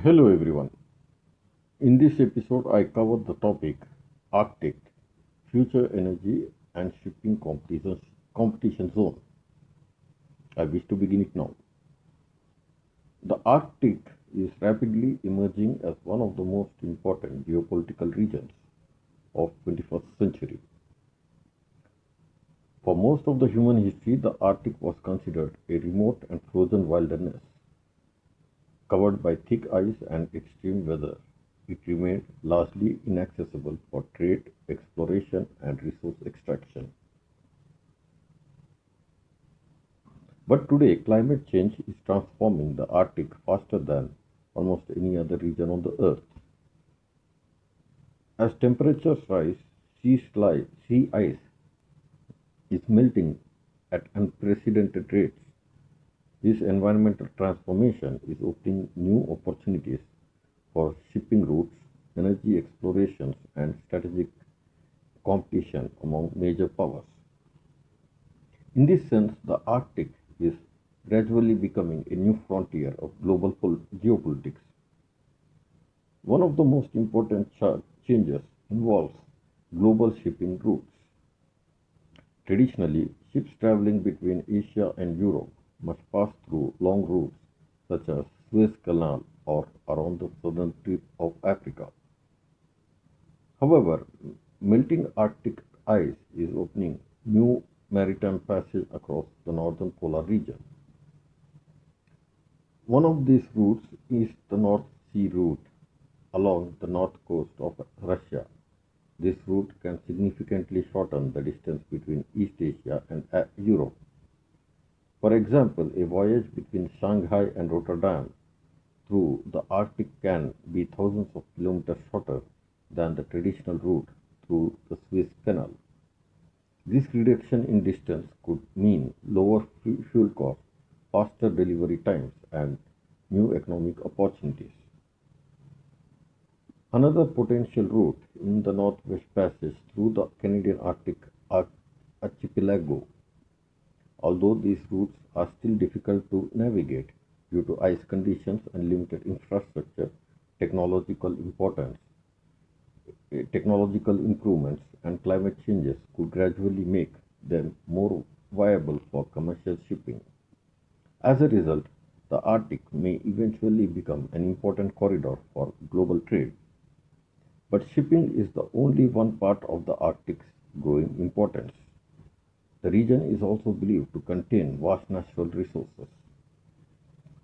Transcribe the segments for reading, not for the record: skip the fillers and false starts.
Hello everyone. In this episode, I cover the topic Arctic, future energy and shipping competition zone. I wish to begin it now. The Arctic is rapidly emerging as one of the most important geopolitical regions of 21st century. For most of the human history, the Arctic was considered a remote and frozen wilderness covered by thick ice and extreme weather. It remained largely inaccessible for trade, exploration, and resource extraction. But today, climate change is transforming the Arctic faster than almost any other region on the Earth. As temperatures rise, sea ice is melting at unprecedented rates. This environmental transformation is opening new opportunities for shipping routes, energy explorations, and strategic competition among major powers. In this sense, the Arctic is gradually becoming a new frontier of global geopolitics. One of the most important changes involves global shipping routes. Traditionally, ships traveling between Asia and Europe must pass through long routes such as Suez Canal or around the southern tip of Africa. However, melting Arctic ice is opening new maritime passage across the northern polar region. One of these routes is the North Sea route along the north coast of Russia. This route can significantly shorten the distance between East Asia and Europe. For example, a voyage between Shanghai and Rotterdam through the Arctic can be thousands of kilometers shorter than the traditional route through the Suez Canal. This reduction in distance could mean lower fuel costs, faster delivery times, and new economic opportunities. Another potential route in the Northwest Passage through the Canadian Arctic archipelago. Although these routes are still difficult to navigate due to ice conditions and limited infrastructure, technological importance, technological improvements and climate changes could gradually make them more viable for commercial shipping. As a result, the Arctic may eventually become an important corridor for global trade. But shipping is the only one part of the Arctic's growing importance. The region is also believed to contain vast natural resources.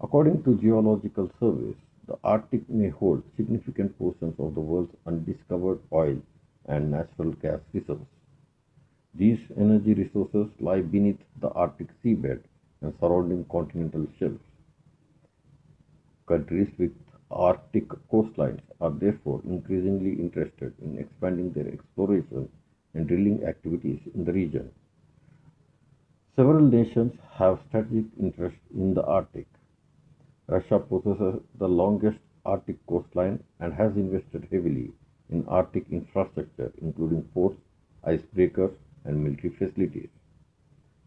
According to geological surveys, the Arctic may hold significant portions of the world's undiscovered oil and natural gas reserves. These energy resources lie beneath the Arctic seabed and surrounding continental shelves. Countries with Arctic coastlines are therefore increasingly interested in expanding their exploration and drilling activities in the region. Several nations have strategic interest in the Arctic. Russia possesses the longest Arctic coastline and has invested heavily in Arctic infrastructure, including ports, icebreakers, and military facilities.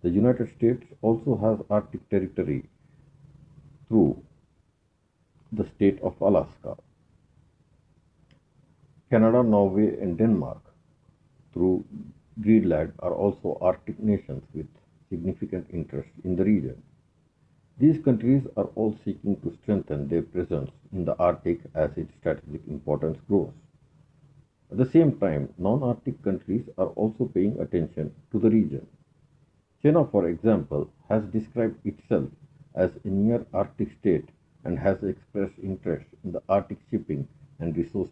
The United States also has Arctic territory through the state of Alaska. Canada, Norway, and Denmark, through Greenland, are also Arctic nations with significant interest in the region. These countries are all seeking to strengthen their presence in the Arctic as its strategic importance grows. At the same time, non-Arctic countries are also paying attention to the region. China, for example, has described itself as a near Arctic state and has expressed interest in the Arctic shipping and resource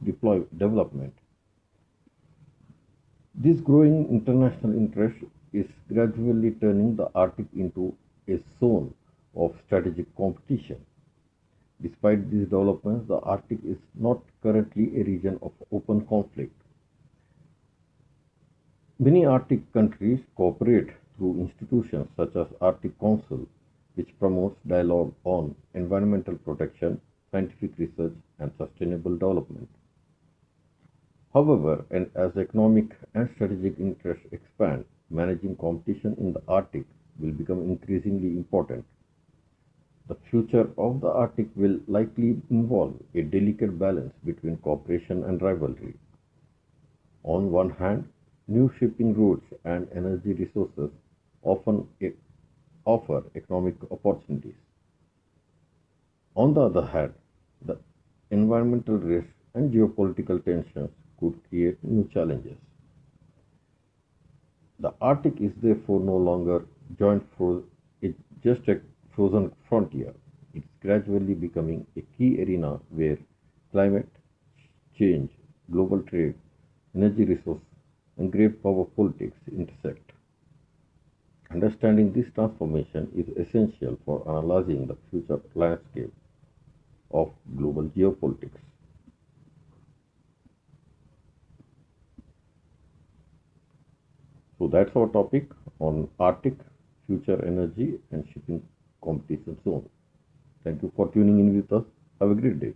development. This growing international interest is gradually turning the Arctic into a zone of strategic competition. Despite these developments, the Arctic is not currently a region of open conflict. Many Arctic countries cooperate through institutions such as Arctic Council, which promotes dialogue on environmental protection, scientific research, and sustainable development. However, and as economic and strategic interests expand, managing competition in the Arctic will become increasingly important. The future of the Arctic will likely involve a delicate balance between cooperation and rivalry. On one hand, new shipping routes and energy resources often offer economic opportunities. On the other hand, the environmental risks and geopolitical tensions could create new challenges. The Arctic is therefore no longer it's just a frozen frontier. It's gradually becoming a key arena where climate change, global trade, energy resource, and great power politics intersect. Understanding this transformation is essential for analyzing the future landscape of global geopolitics. So that's our topic on Arctic, future energy and shipping competition zone. Thank you for tuning in with us. Have a great day.